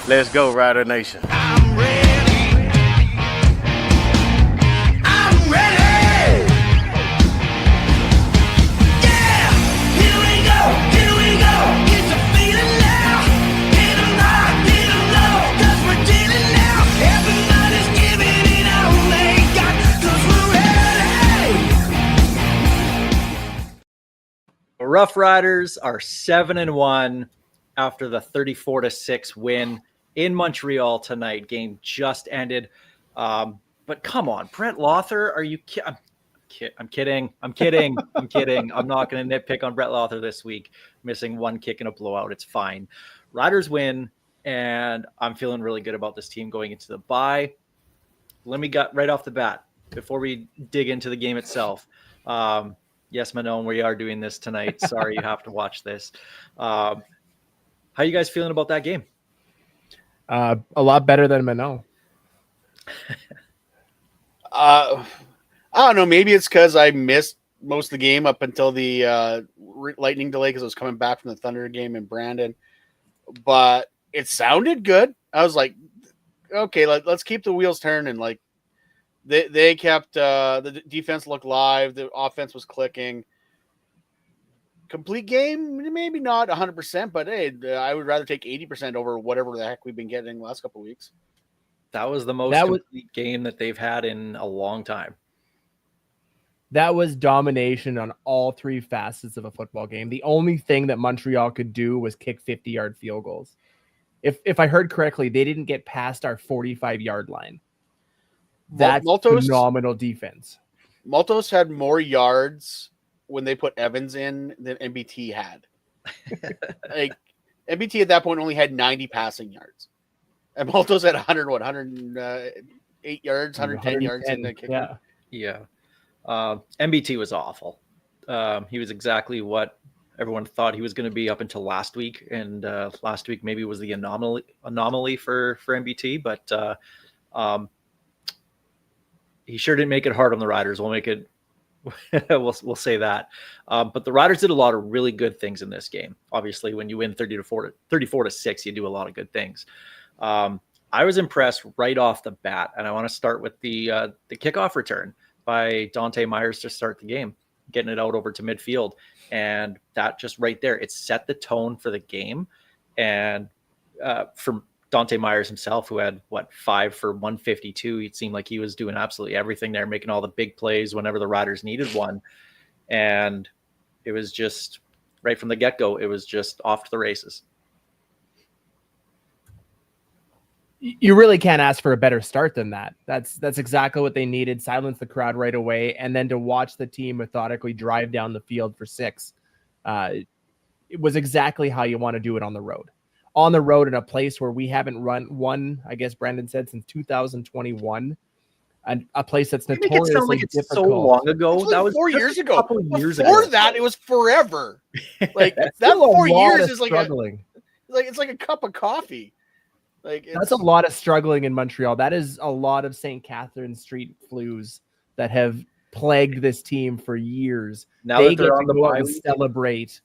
Let's go, Rider Nation. I'm ready. I'm ready. Yeah, here we go. Here we go. It's a feeling now. Hit 'em high, hit 'em low, 'cause we're dealing now. Everybody's giving it all they got, 'cause we're ready. The Rough Riders are 7-1 after the 34-6 win in Montreal tonight. Game just ended. But come on, Brett Lothar, are you kidding? I'm kidding. I'm not going to nitpick on Brett Lothar this week, missing one kick in a blowout. It's fine. Riders win, and I'm feeling really good about this team going into the bye. Let me get right off the bat before we dig into the game itself. Yes, Manon, we are doing this tonight. Sorry, you have to watch this. How are you guys feeling about that game? A lot better than Manon. I don't know. Maybe it's because I missed most of the game up until the lightning delay because I was coming back from the Thunder game in Brandon. But it sounded good. I was like, okay, let's keep the wheels turning. Like they kept the defense looked live. The offense was clicking. Complete game, maybe not 100%, but hey, I would rather take 80% over whatever the heck we've been getting the last couple of weeks. That was the most complete game that they've had in a long time. That was domination on all three facets of a football game. The only thing that Montreal could do was kick 50-yard field goals. If I heard correctly, they didn't get past our 45-yard line. That's phenomenal defense. Maltos had more yards when they put Evans in than MBT had. Like MBT at that point only had 90 passing yards. And Maltos had 108 yards, 110 yards in the kick. Yeah. MBT was awful. He was exactly what everyone thought he was going to be up until last week. And last week maybe was the anomaly for MBT, but he sure didn't make it hard on the Riders. We'll make it we'll say that. But the Riders did a lot of really good things in this game. Obviously, when you win 34-6, you do a lot of good things. I was impressed right off the bat, and I want to start with the kickoff return by Dante Myers to start the game, getting it out over to midfield. And that just right there, it set the tone for the game. And from Dante Myers himself, who had 5 for 152. It seemed like he was doing absolutely everything there, making all the big plays whenever the Riders needed one. And it was just right from the get-go, it was just off to the races. You really can't ask for a better start than that. That's exactly what they needed. Silence the crowd right away, and then to watch the team methodically drive down the field for 6. It was exactly how you want to do it on the road. On the road in a place where we haven't won, I guess Brandon said, since 2021, and a place that's notoriously difficult. So long ago. That was 4 years ago. Years Before ago. that, it was forever. Like that 4 years is like it's like a cup of coffee. That's a lot of struggling in Montreal. That is a lot of St. Catherine Street flus that have plagued this team for years. Now they that they're get on to the go bye and week, celebrate.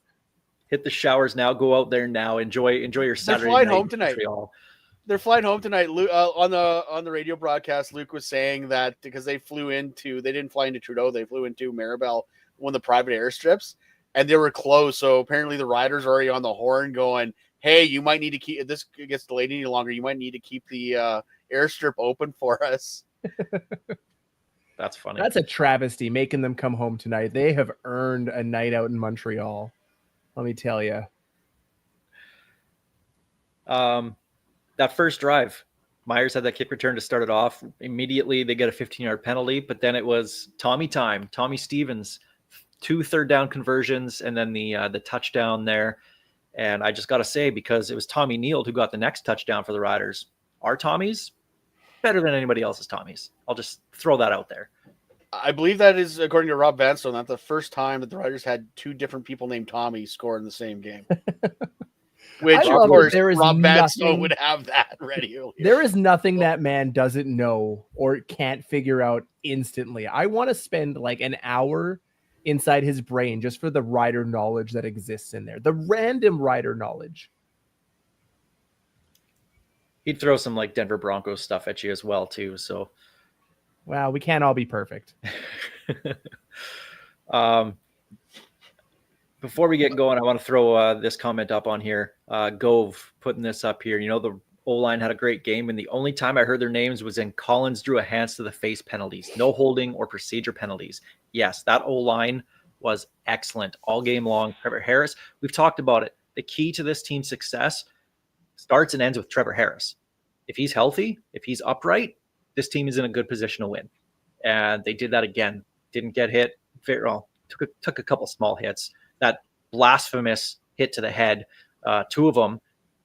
hit the showers now. Go out there now. Enjoy your Saturday. They're flying night home tonight. Montreal. They're flying home tonight. Luke, on the radio broadcast, Luke was saying that because they didn't fly into Trudeau, they flew into Maribel, one of the private airstrips, and they were closed. So apparently the Riders are already on the horn going, hey, you might need to keep, if this gets delayed any longer, you might need to keep the airstrip open for us. That's funny. That's a travesty, making them come home tonight. They have earned a night out in Montreal. Let me tell you. That first drive, Myers had that kick return to start it off. Immediately, they get a 15-yard penalty, but then it was Tommy time. Tommy Stevens, 2 third-down conversions, and then the touchdown there. And I just got to say, because it was Tommy Neild who got the next touchdown for the Riders, our Tommies, better than anybody else's Tommies. I'll just throw that out there. I believe that is, according to Rob Vanstone, not the first time that the Riders had 2 different people named Tommy score in the same game. Which, of course, Rob Vanstone would have that ready. There is nothing that man doesn't know or can't figure out instantly. I want to spend like an hour inside his brain just for the Rider knowledge that exists in there. The random Rider knowledge. He'd throw some like Denver Broncos stuff at you as well too. So, Well, we can't all be perfect. Before we get going, I want to throw this comment up on here. Gove putting this up here. You know, the O-line had a great game, and the only time I heard their names was in Collins drew a hands to the face penalties, no holding or procedure penalties. Yes, that O-line was excellent all game long. Trevor Harris, we've talked about it. The key to this team's success starts and ends with Trevor Harris. If he's healthy, if he's upright, this team is in a good position to win. And they did that again. Didn't get hit. Very well. Took a couple small hits. That blasphemous hit to the head, 2 of them,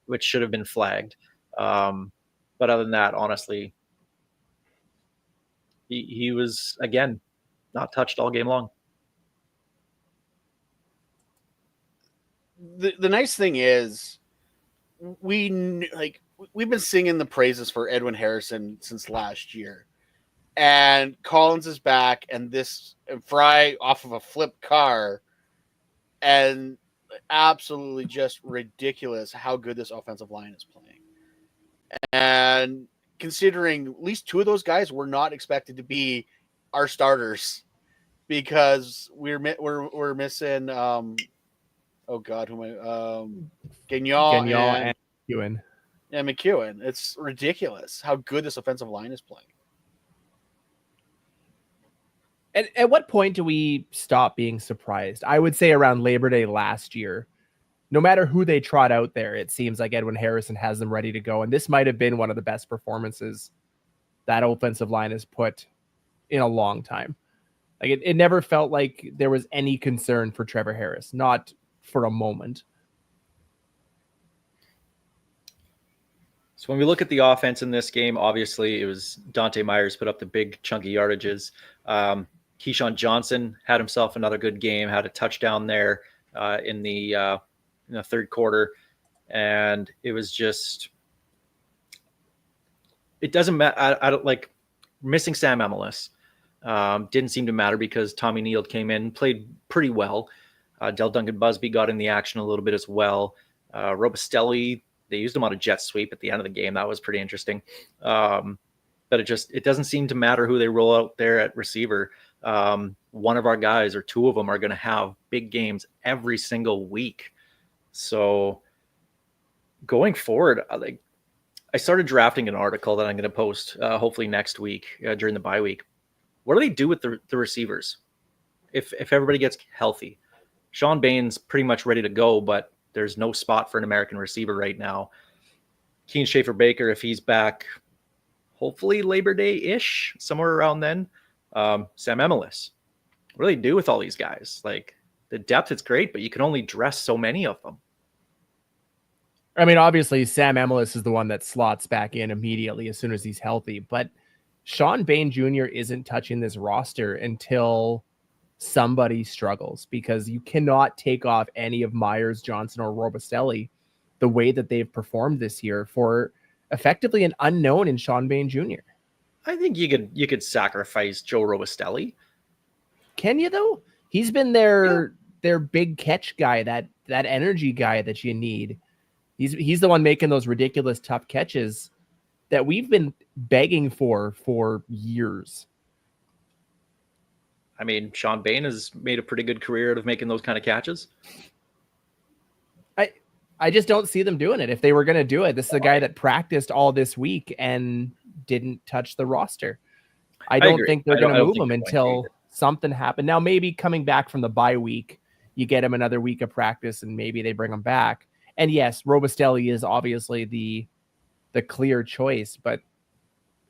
which should have been flagged. But other than that, honestly, he was, again, not touched all game long. The nice thing is we've been singing the praises for Edwin Harrison since last year. And Collins is back, and Fry off of a flip car, and absolutely just ridiculous how good this offensive line is playing. And considering at least 2 of those guys were not expected to be our starters because we're missing Gagnon and McEwen. Yeah, McEwen. It's ridiculous how good this offensive line is playing. At what point do we stop being surprised? I would say around Labor Day last year. No matter who they trot out there, it seems like Edwin Harrison has them ready to go. And this might have been one of the best performances that offensive line has put in a long time. Like it never felt like there was any concern for Trevor Harris, not for a moment. So when we look at the offense in this game, obviously it was Dante Myers put up the big chunky yardages. Keyshawn Johnson had himself another good game, had a touchdown there in the third quarter. And it was just, it doesn't matter. I don't like missing Sam Emilus. Didn't seem to matter because Tommy Neal came in, played pretty well. Del Duncan Busby got in the action a little bit as well. Robustelli, they used him on a jet sweep at the end of the game. That was pretty interesting. But it doesn't seem to matter who they roll out there at receiver. One of our guys or 2 of them are going to have big games every single week. So going forward, I started drafting an article that I'm going to post hopefully next week during the bye week. What do they do with the receivers if everybody gets healthy? Sean Bain's pretty much ready to go, but there's no spot for an American receiver right now. Keen Schaefer-Baker, if he's back, hopefully Labor Day-ish, somewhere around then. Sam Emilus. What do they do with all these guys? Like, the depth is great, but you can only dress so many of them. I mean, obviously, Sam Emilus is the one that slots back in immediately as soon as he's healthy, but Sean Bain Jr. isn't touching this roster until somebody struggles, because you cannot take off any of Myers, Johnson, or Robustelli the way that they've performed this year for effectively an unknown in Sean Bain Jr. I think you could sacrifice Joe Robustelli. Can you though? He's been their big catch guy, that energy guy that you need. He's the one making those ridiculous tough catches that we've been begging for years. I mean, Sean Bain has made a pretty good career out of making those kind of catches. I just don't see them doing it. If they were going to do it, this is a guy that practiced all this week and didn't touch the roster. I don't think they're going to move him until something happened. Now, maybe coming back from the bye week, you get him another week of practice and maybe they bring him back. And yes, Robustelli is obviously the clear choice, but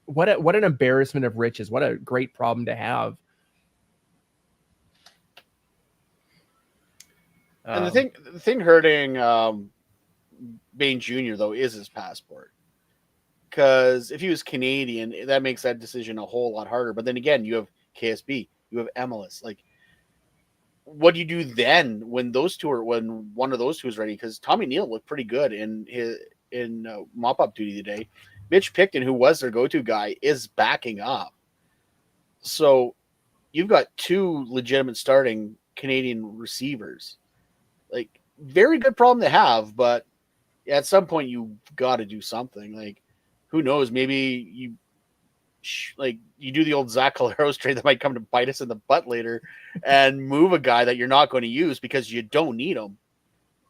what an embarrassment of riches. What a great problem to have. And the thing hurting Bain Jr. though is his passport. Because if he was Canadian, that makes that decision a whole lot harder. But then again, you have KSB, you have Emilus. Like, what do you do then when one of those two is ready? Because Tommy Neal looked pretty good in mop-up duty today. Mitch Picton, who was their go-to guy, is backing up. So you've got 2 legitimate starting Canadian receivers. Like, very good problem to have, but at some point you've got to do something. Like, who knows? Maybe you you do the old Zach Caleros trade that might come to bite us in the butt later, and move a guy that you're not going to use because you don't need him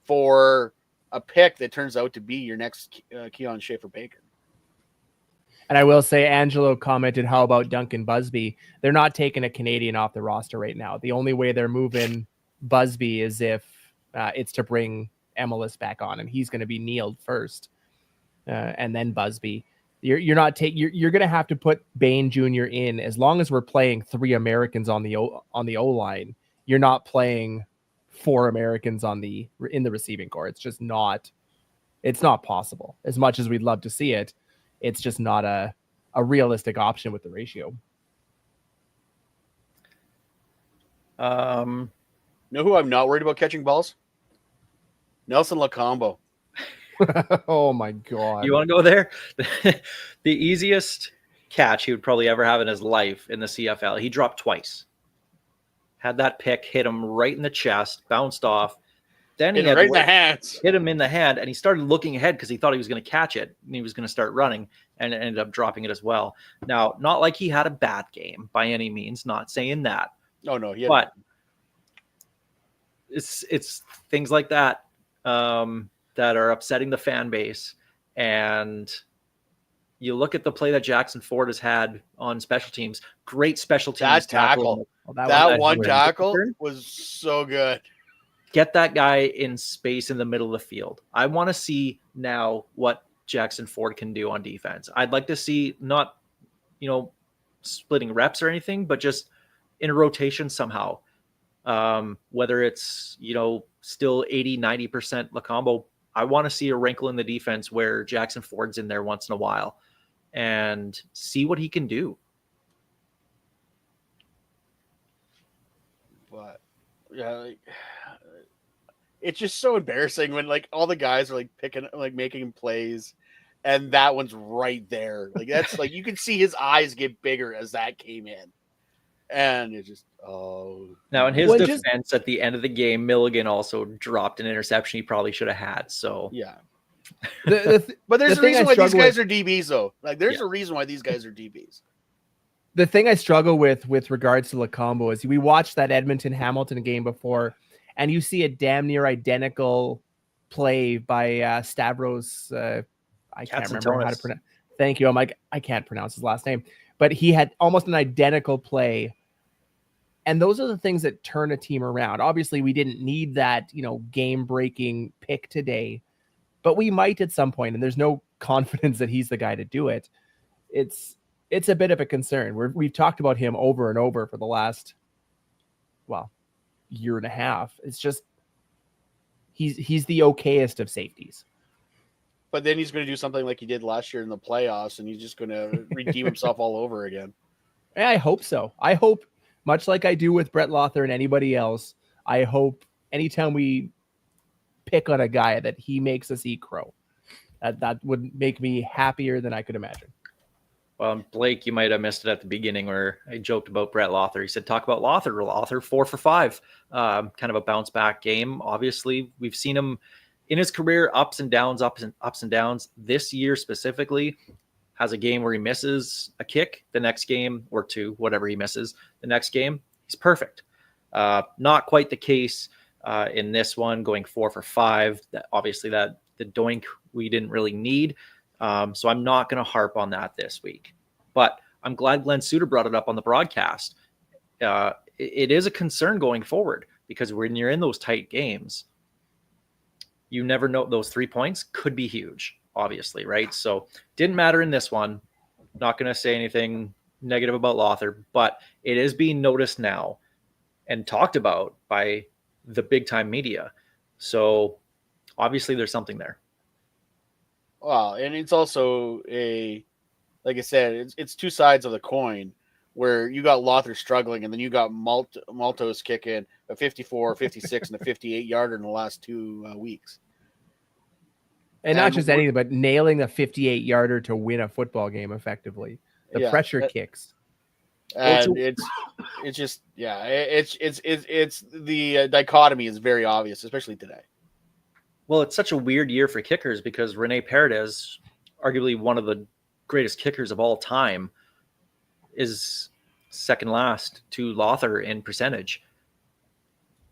for a pick that turns out to be your next Keon Schaefer-Baker. And I will say, Angelo commented, how about Duncan Busby? They're not taking a Canadian off the roster right now. The only way they're moving Busby is if it's to bring Emelis back on, and he's going to be kneeled first, and then Busby. You're going to have to put Bain Jr. in as long as we're playing 3 Americans on the O line. You're not playing 4 Americans in the receiving corps. It's just not. It's not possible. As much as we'd love to see it, it's just not a realistic option with the ratio. Know who I'm not worried about catching balls? Nelson Lacombo. Oh my God. You want to go there? The easiest catch he would probably ever have in his life in the CFL. He dropped twice. Had that pick hit him right in the chest, bounced off. Then he Hit him right in the hands. Hit him in the hand, and he started looking ahead because he thought he was going to catch it, and he was going to start running, and ended up dropping it as well. Now, not like he had a bad game by any means, not saying that. Oh no, but it's things like that that are upsetting the fan base. And you look at the play that Jackson Ford has had on special teams. Great special teams that tackle. That one tackle was so good. Get that guy in space in the middle of the field. I want to see now what Jackson Ford can do on defense. I'd like to see not, splitting reps or anything, but just in a rotation somehow. Whether it's, still 80, 90% Lacombo, I want to see a wrinkle in the defense where Jackson Ford's in there once in a while and see what he can do. But yeah, it's just so embarrassing when all the guys are making plays, and that one's right there. That's you can see his eyes get bigger as that came in, and it just Now in his defense, at the end of the game, Milligan also dropped an interception he probably should have had. So yeah, but there's a reason why these guys are DBs though. There's a reason why these guys are DBs. The thing I struggle with regards to Lacombo is we watched that Edmonton-Hamilton game before, and you see a damn near identical play by Stavros. I can't remember how to pronounce. Thank you. I can't pronounce his last name, but he had almost an identical play. And those are the things that turn a team around. Obviously, we didn't need that, game-breaking pick today, but we might at some point. And there's no confidence that he's the guy to do it. It's a bit of a concern. We've talked about him over and over for the last, year and a half. It's just he's the okayest of safeties. But then he's going to do something like he did last year in the playoffs, and he's just going to redeem himself all over again. I hope so. I hope, much like I do with Brett Lothar and anybody else, I hope anytime we pick on a guy that he makes us eat crow. That would make me happier than I could imagine. Well, Blake, you might have missed it at the beginning where I joked about Brett Lothar. He said, talk about Lothar. Lothar, 4 for 5. Kind of a bounce back game. Obviously, we've seen him in his career, ups and downs. This year specifically has a game where he misses a kick. The next game, or 2, whatever he misses. The next game, he's perfect. Not quite the case in this one, going 4 for 5. Obviously, the doink we didn't really need. So I'm not going to harp on that this week. But I'm glad Glenn Suter brought it up on the broadcast. It is a concern going forward because when you're in those tight games, you never know. Those 3 points could be huge, obviously, right? So didn't matter in this one. Not going to say anything negative about Lothar, but it is being noticed now and talked about by the big time media. So obviously there's something there. Well, and it's also like I said, it's 2 sides of the coin where you got Lothar struggling, and then you got Maltos kicking a 54, 56, and a 58-yarder in the last 2 weeks. And not just anything, but nailing a 58-yarder to win a football game effectively. The pressure kicks. And it's just, it's the dichotomy is very obvious, especially today. Well, it's such a weird year for kickers because Rene Paredes, arguably one of the greatest kickers of all time, is second last to Lothar in percentage.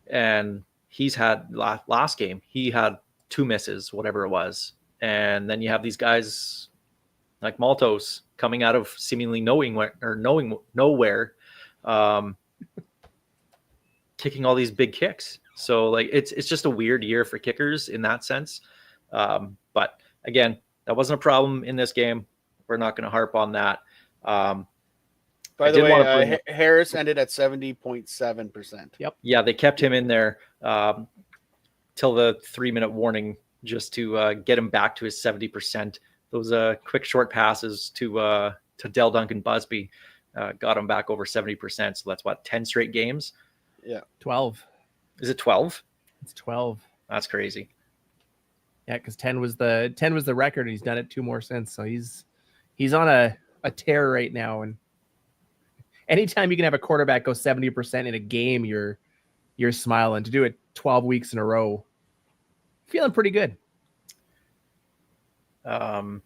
And he's had last game, he had 2 misses, whatever it was. And then you have these guys like Maltos coming out of seemingly knowing nowhere, kicking all these big kicks. So like it's just a weird year for kickers in that sense. But again, that wasn't a problem in this game. We're not going to harp on that. By the way, Harris ended at 70.7%. Yep. Yeah, they kept him in there till the 3-minute warning just to get him back to his 70%. Those quick short passes to Del Duncan Busby got him back over 70%. So that's what, 10 straight games? Yeah. 12. Is it 12? It's 12. That's crazy. Yeah, because 10 was the record, and he's done it 2 more since. So he's on a tear right now. And anytime you can have a quarterback go 70% in a game, you're smiling. To do it 12 weeks in a row, feeling pretty good. And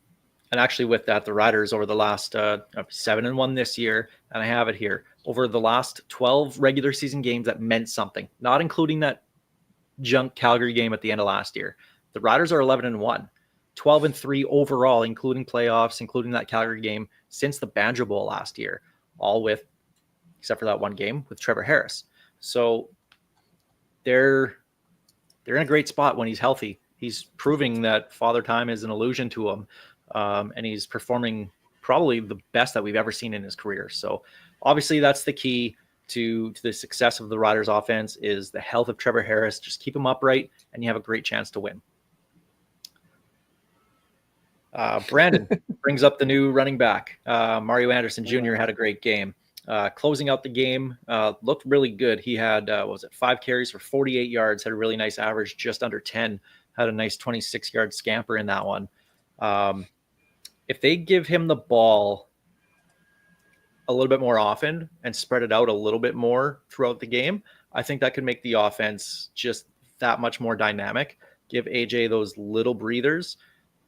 actually with that, the Riders over the last 7-1 this year, and I have it here, over the last 12 regular season games that meant something, not including that junk Calgary game at the end of last year. The Riders are 11-1, 12-3 overall, including playoffs, including that Calgary game since the Banjo Bowl last year, all with, except for that one game with Trevor Harris. So they're in a great spot when he's healthy. He's proving that Father Time is an illusion to him, and he's performing probably the best that we've ever seen in his career. So obviously that's the key to the success of the Riders offense is the health of Trevor Harris. Just keep him upright, and you have a great chance to win. Brandon brings up the new running back. Mario Anderson Jr. had a great game. Closing out the game, looked really good. He had, 5 carries for 48 yards, had a really nice average, just under 10, had a nice 26-yard scamper in that one. If they give him the ball a little bit more often and spread it out a little bit more throughout the game, I think that could make the offense just that much more dynamic. Give AJ those little breathers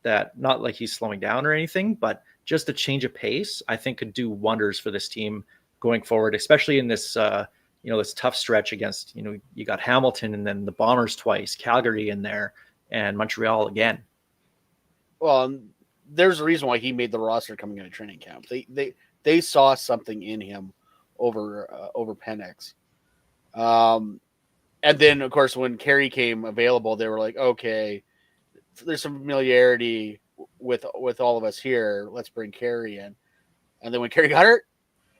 that, not like he's slowing down or anything, but just a change of pace, I think could do wonders for this team going forward, especially in this, this tough stretch against, you got Hamilton and then the Bombers twice, Calgary in there, and Montreal again. Well, there's a reason why he made the roster coming out of training camp. They saw something in him over Penix. And then, of course, when Carey came available, they were like, okay, there's some familiarity with all of us here. Let's bring Carey in. And then when Carey got hurt,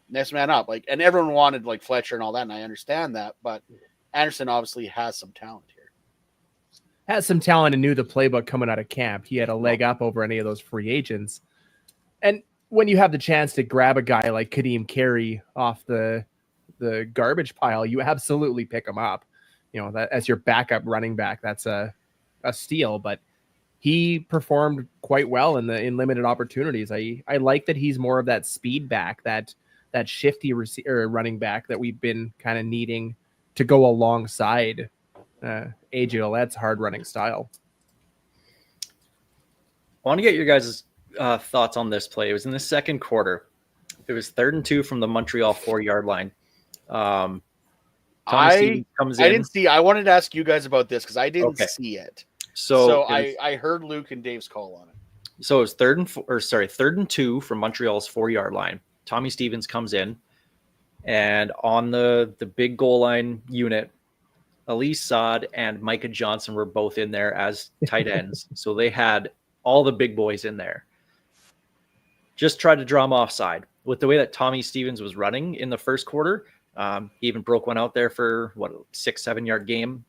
next man up. And everyone wanted like Fletcher and all that, and I understand that, but Anderson obviously has some talent here. Has some talent and knew the playbook coming out of camp. He had a leg up over any of those free agents. And when you have the chance to grab a guy like Kadeem Carey off the garbage pile, you absolutely pick him up. That as your backup running back, that's a steal. But he performed quite well in limited opportunities. I like that he's more of that speed back, that shifty running back that we've been kind of needing to go alongside AJ Ouellette's hard running style. I want to get your guys' thoughts on this play. It was in the second quarter. It was 3rd and 2 from the Montreal 4-yard line. Tommy Stevens comes in. I didn't see. I wanted to ask you guys about this because I didn't see it. So I heard Luke and Dave's call on it. So it was 3rd and 2 from Montreal's 4-yard line. Tommy Stevens comes in, and on the big goal line unit, Elise Saad and Micah Johnson were both in there as tight ends. So they had all the big boys in there. Just tried to draw him offside. With the way that Tommy Stevens was running in the first quarter, he even broke one out there for 6-7 yard game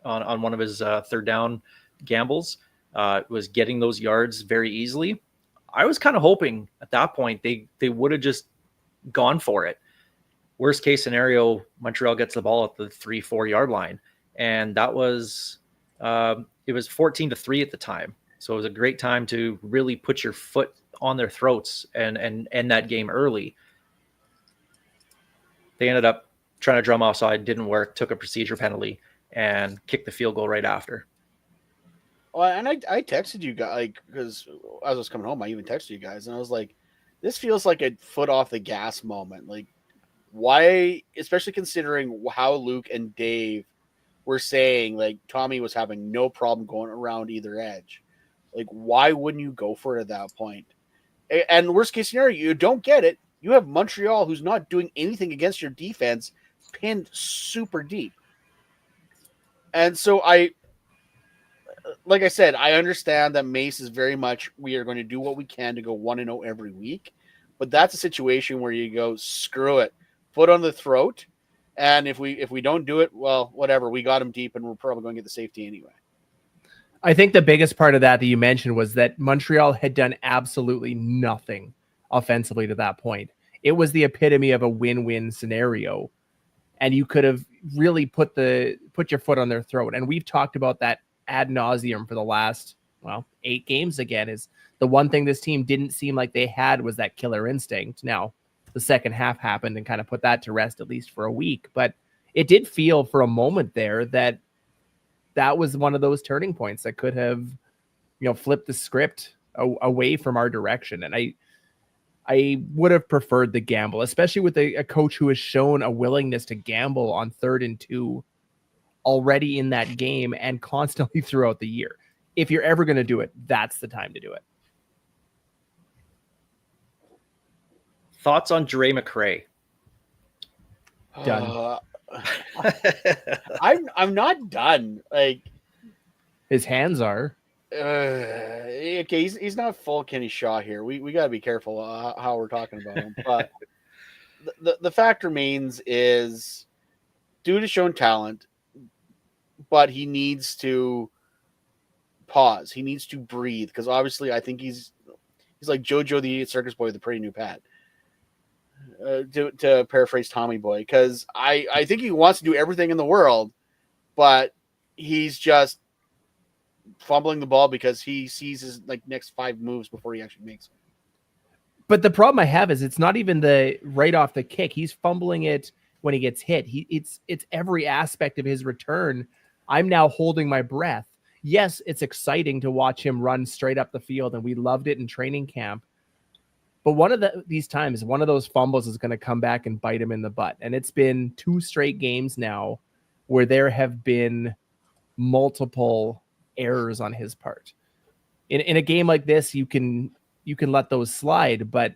on one of his 3rd down gambles. Was getting those yards very easily. I was kind of hoping at that point they would have just gone for it. Worst case scenario, Montreal gets the ball at the 3-4 yard line. And that was, it was 14-3 at the time. So it was a great time to really put your foot on their throats and end that game early. They ended up trying to drum offside, didn't work, took a procedure penalty, and kicked the field goal right after. Well, and I texted you guys, because as I was coming home, I even texted you guys, and I was like, this feels like a foot off the gas moment. Like, why, especially considering how Luke and Dave were saying, like, Tommy was having no problem going around either edge. Like, why wouldn't you go for it at that point? And worst case scenario, you don't get it. You have Montreal, who's not doing anything against your defense, pinned super deep. And so like I said, I understand that Mace is very much, we are going to do what we can to go 1-0 every week. But that's a situation where you go, screw it, foot on the throat. And if we don't do it, well, whatever, we got him deep and we're probably going to get the safety anyway. I think the biggest part of that you mentioned was that Montreal had done absolutely nothing offensively to that point. It was the epitome of a win-win scenario. And you could have really put your foot on their throat. And we've talked about that ad nauseum for the last, 8 games again. Is the one thing this team didn't seem like they had was that killer instinct. Now, the second half happened and kind of put that to rest, at least for a week. But it did feel for a moment there that was one of those turning points that could have, flipped the script away from our direction. And I would have preferred the gamble, especially with a coach who has shown a willingness to gamble on 3rd and 2 already in that game and constantly throughout the year. If you're ever going to do it, that's the time to do it. Thoughts on Dre McRae? Done. I'm not done. Like, His hands are. Okay, he's not full Kenny Shaw here. We got to be careful how we're talking about him. But the fact remains is, dude has shown talent, but he needs to pause. He needs to breathe, because obviously I think he's like JoJo the Circus Boy with a pretty new pad. To paraphrase Tommy Boy, because I think he wants to do everything in the world, but he's just fumbling the ball because he sees his next 5 moves before he actually makes it. But the problem I have is it's not even the right off the kick. He's fumbling it when he gets hit. It's every aspect of his return. I'm now holding my breath. Yes, it's exciting to watch him run straight up the field, and we loved it in training camp. But one of these times, one of those fumbles is going to come back and bite him in the butt. And it's been 2 straight games now where there have been multiple errors on his part. In a game like this, you can let those slide. But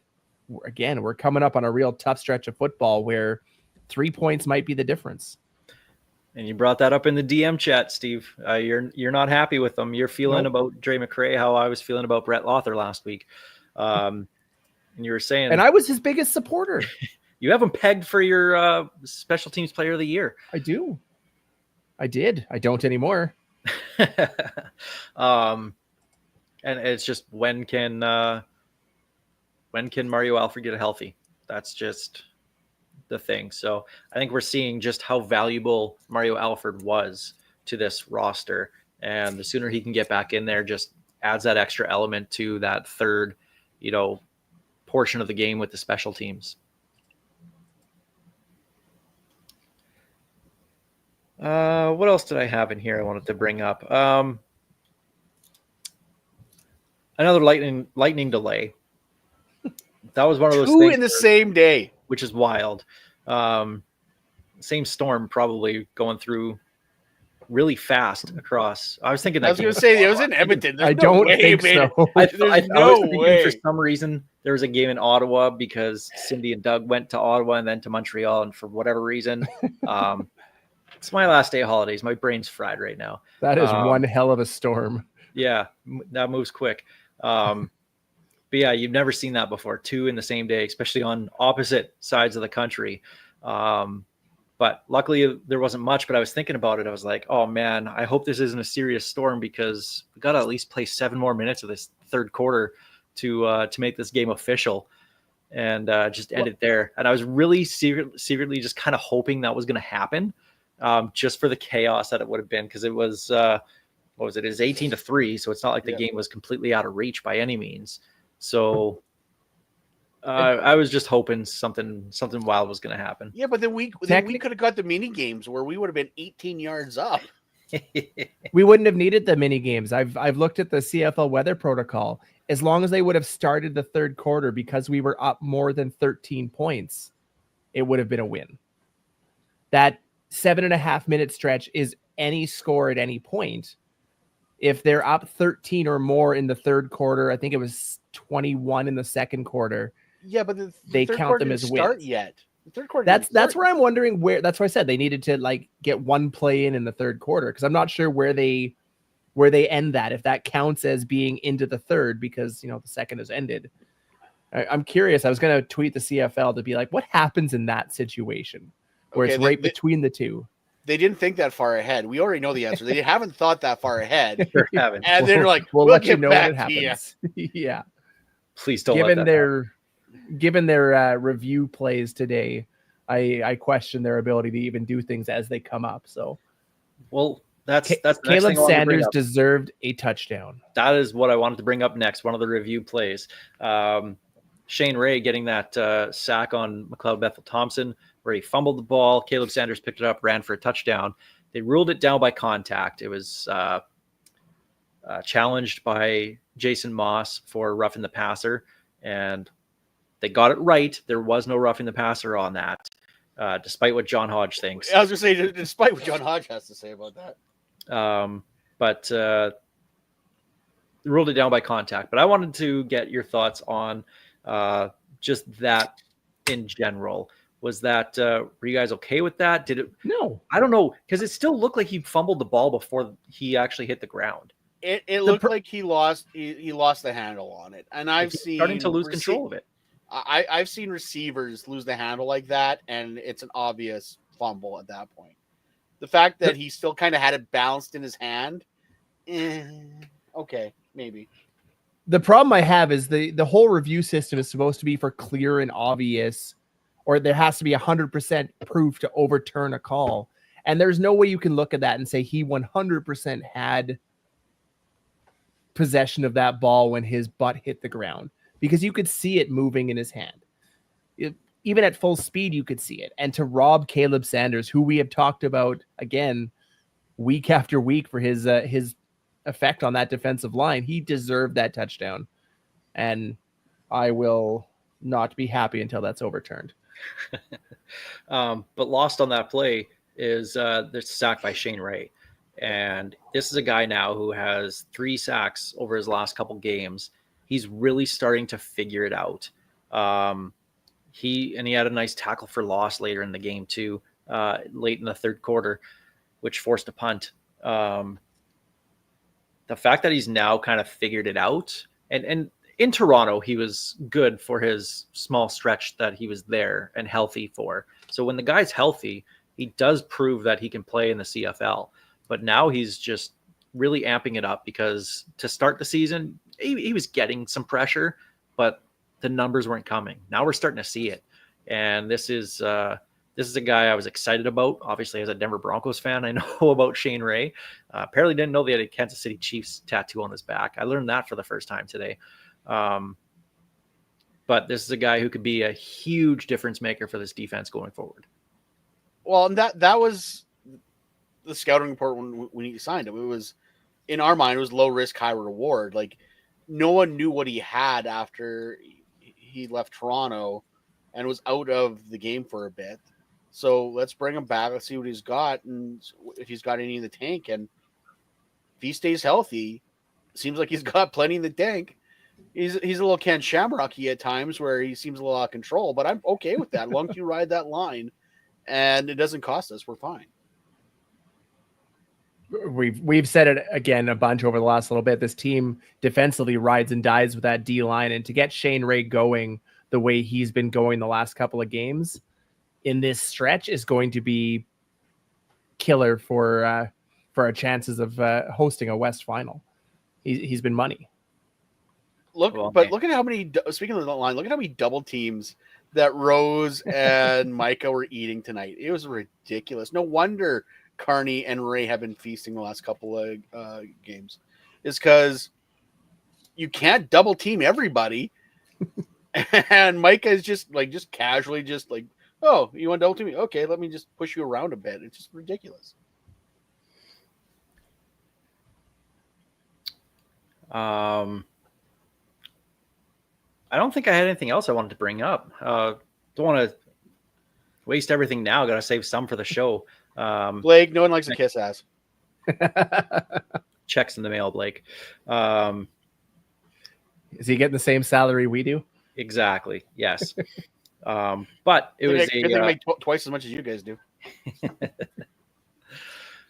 again, we're coming up on a real tough stretch of football where 3 points might be the difference. And you brought that up in the DM chat, Steve. You're not happy with them. You're feeling about Dre McRae how I was feeling about Brett Lothar last week. And you were saying, and I was his biggest supporter. You have him pegged for your special teams player of the year. I do. I did. I don't anymore. And it's just when can Mario Alford get healthy? That's just the thing. So I think we're seeing just how valuable Mario Alford was to this roster, and the sooner he can get back in there, just adds that extra element to that third, portion of the game with the special teams. What else did I have in here I wanted to bring up? Another lightning delay. That was one of those 2 things in the same day, which is wild. Same storm probably going through really fast across. I was thinking that I was going to say it was in Edmonton. There's I no don't way, think man. so. I There's was no thinking way. for some reason there was a game in Ottawa because Cindy and Doug went to Ottawa and then to Montreal, and for whatever reason, it's my last day of holidays. My brain's fried right now. That is one hell of a storm. Yeah, that moves quick. But yeah, you've never seen that before. 2 in the same day, especially on opposite sides of the country. But luckily there wasn't much, but I was thinking about it. I was like, oh man, I hope this isn't a serious storm, because we got to at least play 7 more minutes of this third quarter to make this game official and just end it there. And I was really secretly just kind of hoping that was going to happen, just for the chaos that it would have been. Cause it was, what was it? It was 18-3. So it's not like the game was completely out of reach by any means. So I was just hoping something wild was going to happen. Yeah, but then we could have got the mini games where we would have been 18 yards up. We wouldn't have needed the mini games. I've looked at the CFL weather protocol. As long as they would have started the third quarter because we were up more than 13 points, it would have been a win. That 7.5 minute stretch is any score at any point. If they're up 13 or more in the third quarter, I think it was 21 in the second quarter. Yeah, but they third count quarter them didn't as start wins. yet. The third quarter. That's where I'm wondering where. That's why I said they needed to like get one play in the third quarter, because I'm not sure where they end that, if that counts as being into the third, because the second has ended. I'm curious. I was going to tweet the CFL to be like, what happens in that situation where it's right between the two? They didn't think that far ahead. We already know the answer. They haven't thought that far ahead. Sure haven't. And they're like, we'll let you know when it back to you." happens. Yeah. Please don't let that happen. Given their review plays today, I question their ability to even do things as they come up. So, well, that's the next Caleb thing I wanted to bring Sanders up. deserved a touchdown. That is what I wanted to bring up next. One of the review plays. Shane Ray getting that sack on McLeod Bethel Thompson, where he fumbled the ball. Caleb Sanders picked it up, ran for a touchdown. They ruled it down by contact. It was challenged by Jason Moss for roughing the passer, and they got it right. There was no roughing the passer on that, despite what John Hodge thinks. I was going to say, despite what John Hodge has to say about that. But ruled it down by contact. But I wanted to get your thoughts on just that in general. Was that were you guys okay with that? Did it? No, I don't know, because it still looked like he fumbled the ball before he actually hit the ground. It looked like he lost the handle on it, and I've seen starting to lose control of it. I've seen receivers lose the handle like that, and it's an obvious fumble at that point. The fact that he still kind of had it balanced in his hand, okay, maybe. The problem I have is the whole review system is supposed to be for clear and obvious, or there has to be 100% proof to overturn a call. And there's no way you can look at that and say he 100% had possession of that ball when his butt hit the ground, because you could see it moving in his hand. Even at full speed, you could see it. And to rob Caleb Sanders, who we have talked about again week after week for his effect on that defensive line, he deserved that touchdown. And I will not be happy until that's overturned. But lost on that play is the sack by Shane Ray. And this is a guy now who has 3 sacks over his last couple games. He's really starting to figure it out. He had a nice tackle for loss later in the game too, late in the third quarter, which forced a punt. The fact that he's now kind of figured it out, and in Toronto, he was good for his small stretch that he was there and healthy for. So when the guy's healthy, he does prove that he can play in the CFL. But now he's just really amping it up, because to start the season, he was getting some pressure, but the numbers weren't coming. Now we're starting to see it. And this is a guy I was excited about. Obviously, as a Denver Broncos fan, I know about Shane Ray. Apparently didn't know they had a Kansas City Chiefs tattoo on his back. I learned that for the first time today. But this is a guy who could be a huge difference maker for this defense going forward. Well, and that was the scouting report when he signed him. It was, in our mind, it was low risk, high reward. Like, no one knew what he had after he left Toronto and was out of the game for a bit. So let's bring him back. Let's see what he's got, and if he's got any in the tank. And if he stays healthy, seems like he's got plenty in the tank. He's a little Ken Shamrocky at times, where he seems a little out of control, but I'm okay with that. As long as you ride that line and it doesn't cost us, we're fine. We've said it again a bunch over the last little bit. This team defensively rides and dies with that D line, and to get Shane Ray going the way he's been going the last couple of games in this stretch is going to be killer for our chances of hosting a West final. He's been money. Look at how many. Speaking of the line, look at how many double teams that Rose and Micah were eating tonight. It was ridiculous. No wonder Carney and Ray have been feasting the last couple of games. Is because you can't double team everybody, and Micah is just casually oh, you want to double team me? Okay, let me just push you around a bit. It's just ridiculous. I don't think I had anything else I wanted to bring up. Don't want to waste everything now. Got to save some for the show. Blake, no one likes to kiss ass. Checks in the mail, Blake. Is he getting the same salary we do? Exactly. Yes. But it was They make twice as much as you guys do.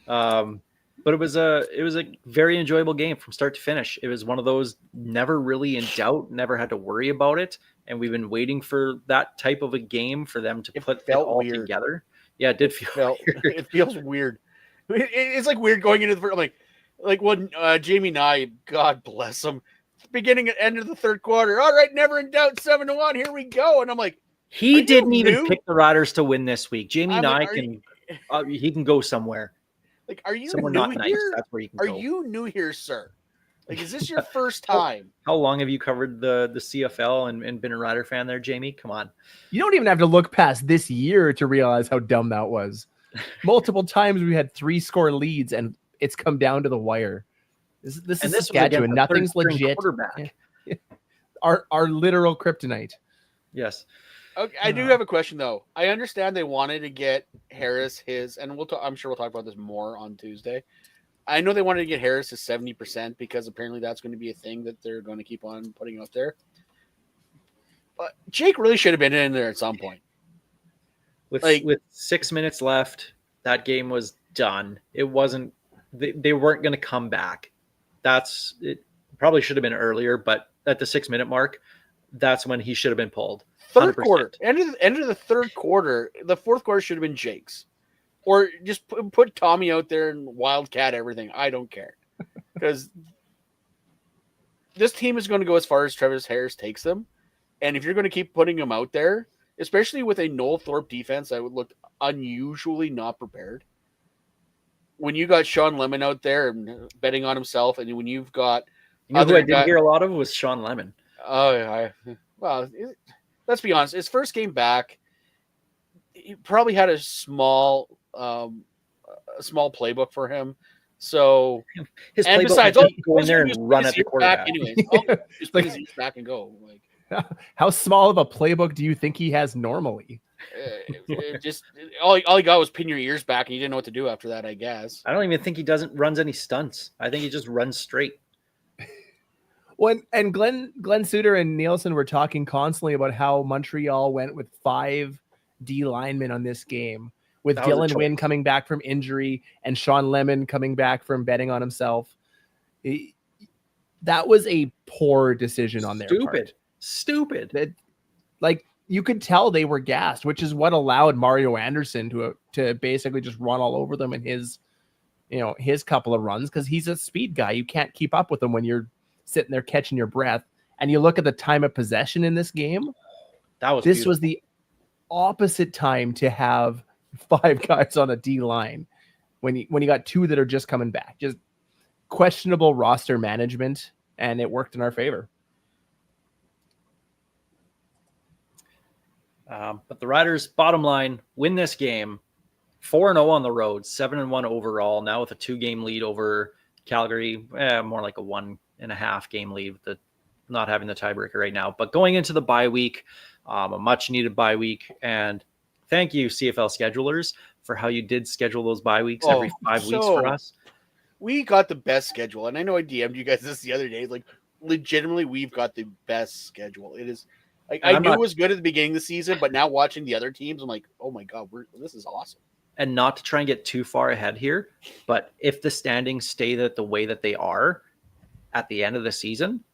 But it was a very enjoyable game from start to finish. It was one of those never really in doubt, never had to worry about it, and we've been waiting for that type of a game for them to put it all together. Yeah, it did feel weird. It feels weird. It's like weird going into the first, like when Jamie Nye, God bless him, beginning and end of the third quarter. All right, never in doubt, 7-1. Here we go. And I'm like, he didn't even pick the Riders to win this week. Jamie Nye he can go somewhere. Like, are you somewhere new not here? Nice? That's where you can go. Are you new here, sir? Like, is this your first time? How long have you covered the CFL and been a Rider fan there, Jamie? Come on. You don't even have to look past this year to realize how dumb that was. Multiple times we had 3-score leads and it's come down to the wire. This is Saskatchewan. Nothing's legit. Yeah. Our literal kryptonite. Yes. Okay, I do have a question though. I understand they wanted to get Harris his, and I'm sure we'll talk about this more on Tuesday. I know they wanted to get Harris his 70% because apparently that's going to be a thing that they're going to keep on putting out there. But Jake really should have been in there at some point. With 6 minutes left, that game was done. It wasn't. They weren't going to come back. It probably should have been earlier, but at the 6-minute mark, that's when he should have been pulled. 100%. Third quarter, end of the third quarter, the fourth quarter should have been Jake's, or just put Tommy out there and wildcat everything. I don't care, because this team is going to go as far as Travis Harris takes them, and if you're going to keep putting him out there, especially with a Noel Thorpe defense that would look unusually not prepared. When you got Sean Lemon out there and betting on himself, and when you've got who I didn't hear a lot of was Sean Lemon. Let's be honest. His first game back, he probably had a small playbook for him. So his and playbook besides, go in there and run at the quarterback. Anyways, just put his ears back and go. Like, how small of a playbook do you think he has normally? Just all he got was pin your ears back, and you didn't know what to do after that. I guess. I don't even think he runs any stunts. I think he just runs straight. And Glenn Suter and Nielsen were talking constantly about how Montreal went with 5 D linemen on this game, with Dylan Wynn coming back from injury and Sean Lemon coming back from betting on himself. That was a poor decision on their part. Stupid. Like, you could tell they were gassed, which is what allowed Mario Anderson to basically just run all over them in his couple of runs, because he's a speed guy. You can't keep up with him when you're sitting there catching your breath. And you look at the time of possession in this game, this was the opposite time to have 5 guys on a D line when you got 2 that are just coming back. Just questionable roster management, and it worked in our favor. But the Riders, bottom line, win this game 4-0 on the road, 7-1 overall, now with a 2-game lead over Calgary, more like a 1.5 game lead, with not having the tiebreaker right now. But going into the bye week, a much needed bye week. And thank you, CFL schedulers, for how you did schedule those bye weeks every 5 weeks for us. We got the best schedule. And I know I DM'd you guys this the other day. Like, legitimately, we've got the best schedule. It is. Like, I knew it was good at the beginning of the season, but now watching the other teams, I'm like, oh my God, this is awesome. And not to try and get too far ahead here, but if the standings stay the way that they are at the end of the season,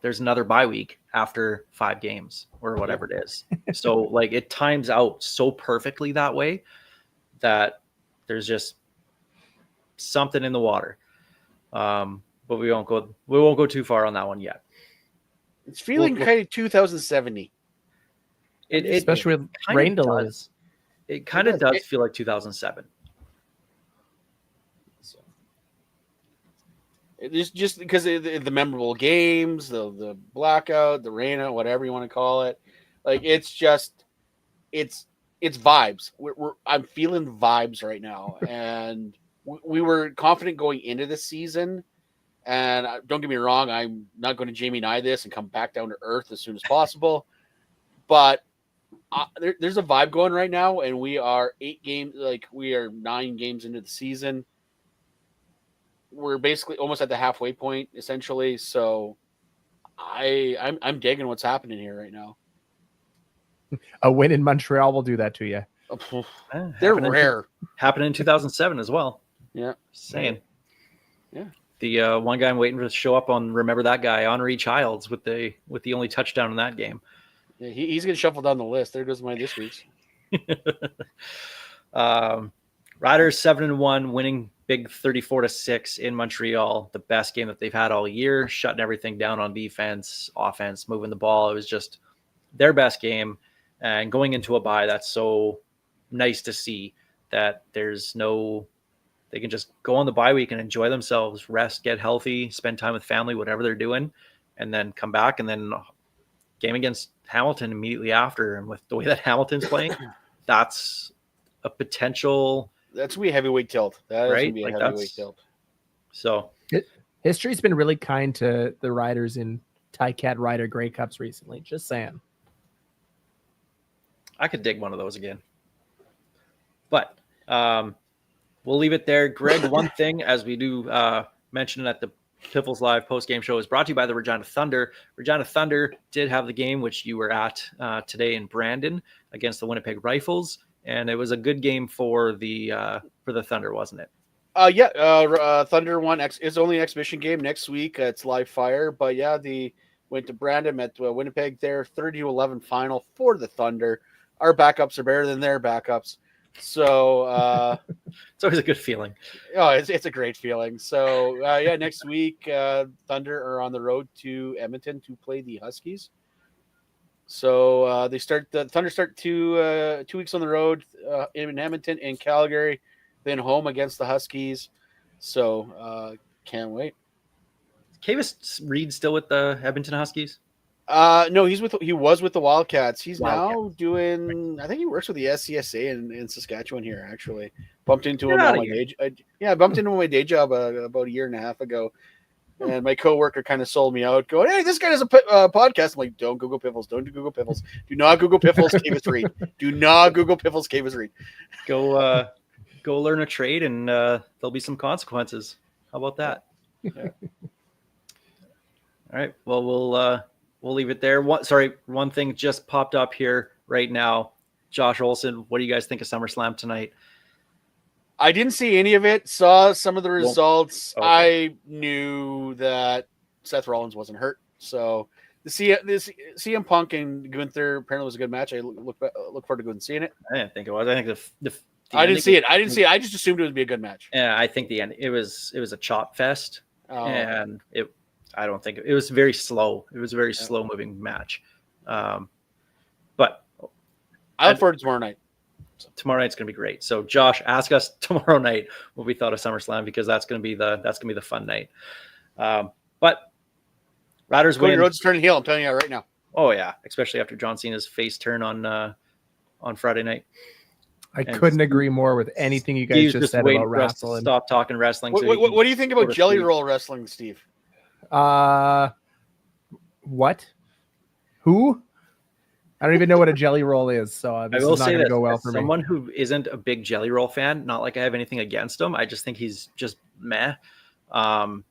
there's another bye week after 5 games or whatever it is. So like, it times out so perfectly that way that there's just something in the water. But we won't go too far on that one yet. It's feeling kind of 2070. Especially with rain delays. It kind of does feel like 2007. So, it's just because of the memorable games, the blackout, the rain out, whatever you want to call it. Like, it's just, it's vibes. I'm feeling vibes right now, and we were confident going into the season. And don't get me wrong, I'm not going to Jamie and I this and come back down to earth as soon as possible. But there's a vibe going right now, and we are 8 games, like we are 9 games into the season. We're basically almost at the halfway point, essentially. So I'm digging what's happening here right now. A win in Montreal will do that to you. They're rare. Happened in 2007 as well. Yeah. Just saying. Yeah. The one guy I'm waiting for to show up on Remember That Guy, Henri Childs, with the only touchdown in that game. Yeah, he's going to shuffle down the list. There goes my this week's. Riders 7-1, winning big 34-6 in Montreal. The best game that they've had all year, shutting everything down on defense, offense, moving the ball. It was just their best game. And going into a bye, that's so nice to see that they can just go on the bye week and enjoy themselves, rest, get healthy, spend time with family, whatever they're doing, and then come back and then game against Hamilton immediately after. And with the way that Hamilton's playing, that's a potential. That's going to be a heavyweight tilt. That is Right? going to be a Like, heavyweight that's- tilt. So History's been really kind to the riders in Cat Rider Grey Cups recently. Just saying. I could dig one of those again. But we'll leave it there. Greg, one thing, as we do mention at the Piffles Live post-game show, is brought to you by the Regina Thunder. Regina Thunder did have the game, which you were at today in Brandon against the Winnipeg Rifles, and it was a good game for the Thunder, wasn't it? Thunder won. It's only an exhibition game next week. It's live fire, but yeah, went to Brandon, met Winnipeg there, 30-11 final for the Thunder. Our backups are better than their backups, so It's always a good feeling. oh, it's a great feeling. So next week Thunder are on the road to Edmonton to play the Huskies. So the Thunder start 2 weeks on the road in Edmonton and Calgary, then home against the Huskies. So can't wait. Kavis Reed still with the Edmonton Huskies? No, he was with the Wildcats. He's Wildcats. now doing. I think he works with the SCSA in Saskatchewan here. Actually, bumped into Get him outta on my here. day. I bumped into him on my day job about a year and a half ago, and my coworker kind of sold me out, going, "Hey, this guy has a podcast." I'm like, "Don't Google Piffles. Don't Google Piffles. Do not Google Piffles. Kavis Reed. Do not Google Piffles. Kavis Reed." Go learn a trade, and there'll be some consequences. How about that? Yeah. All right. Well, we'll leave it there. One thing just popped up here right now. Josh Olson, what do you guys think of SummerSlam tonight? I didn't see any of it. Saw some of the results. Okay. I knew that Seth Rollins wasn't hurt. So the CM Punk and Gunther apparently was a good match. I look forward to going and seeing it. I didn't think it was. I think the I didn't see it. I just assumed it would be a good match. Yeah, I think the end. It was a chop fest, Oh. and I don't think it was very slow. It was a very slow moving match. But I look forward to tomorrow night. tomorrow night's going to be great. So Josh, ask us tomorrow night what we thought of SummerSlam, because that's going to be the fun night. But Riders Cody win. Rhodes turning heel. I'm telling you right now. Oh yeah, especially after John Cena's face turn on Friday night. I And couldn't agree more with anything you guys Steve's just said waiting about for us to wrestling. stop talking wrestling. so he What can do you think go about to Jelly sleep. Roll Wrestling, Steve? What? Who? I don't even know what a jelly roll is, so this I will is not say going to this: go well as for me. someone who isn't a big Jelly Roll fan, not like I have anything against him. I just think he's just meh. And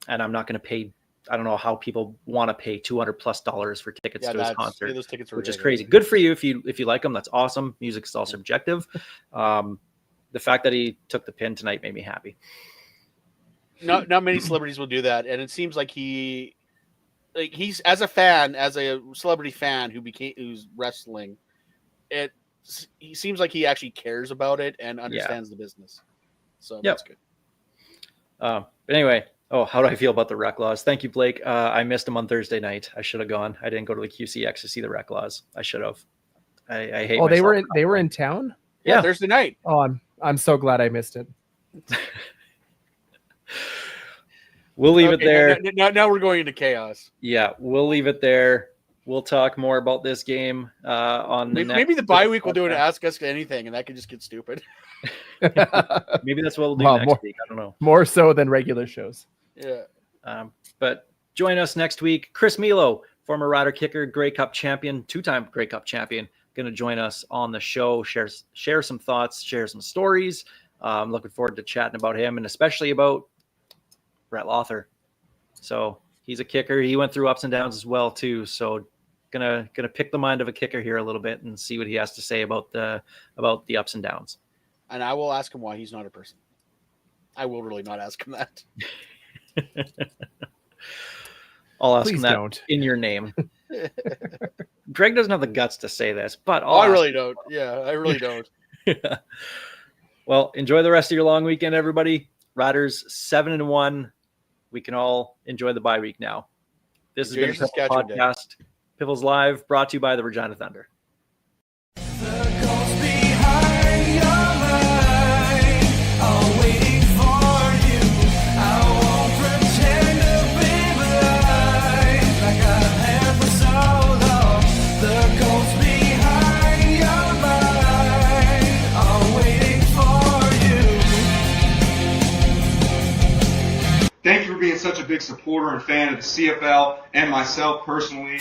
I'm not going to pay. I don't know how people want to pay $200+ for tickets to his concert, those tickets were which is ridiculous. crazy. Good for you if you like him. That's awesome. Music is all subjective. The fact that he took the pin tonight made me happy. Not many celebrities will do that, and it seems like he's as a celebrity fan who's wrestling. He seems like he actually cares about it and understands the business. So that's good. But anyway, how do I feel about the Rec Laws? Thank you, Blake. I missed them on Thursday night. I should have gone. I didn't go to the QCX to see the Rec Laws. I should have. I hate. Oh, they myself. were in town? Yeah. Thursday night. Oh, I'm so glad I missed it. We'll leave it there. Now we're going into chaos. Yeah, we'll leave it there. We'll talk more about this game on the Maybe the bye week we'll do an Ask Us Anything, and that could just get stupid. Maybe that's what we'll do Well, next week. I don't know. More so than regular shows. Yeah. But join us next week. Chris Milo, former Rider kicker, Grey Cup champion, 2-time Grey Cup champion, going to join us on the show, share some thoughts, share some stories. I'm looking forward to chatting about him and especially about Brett Lothar. So he's a kicker. He went through ups and downs as well too. So gonna pick the mind of a kicker here a little bit and see what he has to say about the ups and downs. And I will ask him why he's not a person. I will really not ask him that. I'll ask Please him that don't. in your name. Greg doesn't have the guts to say this, but I really don't. Yeah, I really don't. Well, enjoy the rest of your long weekend, everybody. Riders 7-1. We can all enjoy the bye week now. This Enjoy has been your a Saskatchewan day. podcast. Piffles Live, brought to you by the Regina Thunder. The ghost behind your mind are waiting for you. I won't pretend to be blind like I have for so long. The ghost behind your mind are waiting for you. Thank you for being such a big supporter and fan of the CFL and myself personally.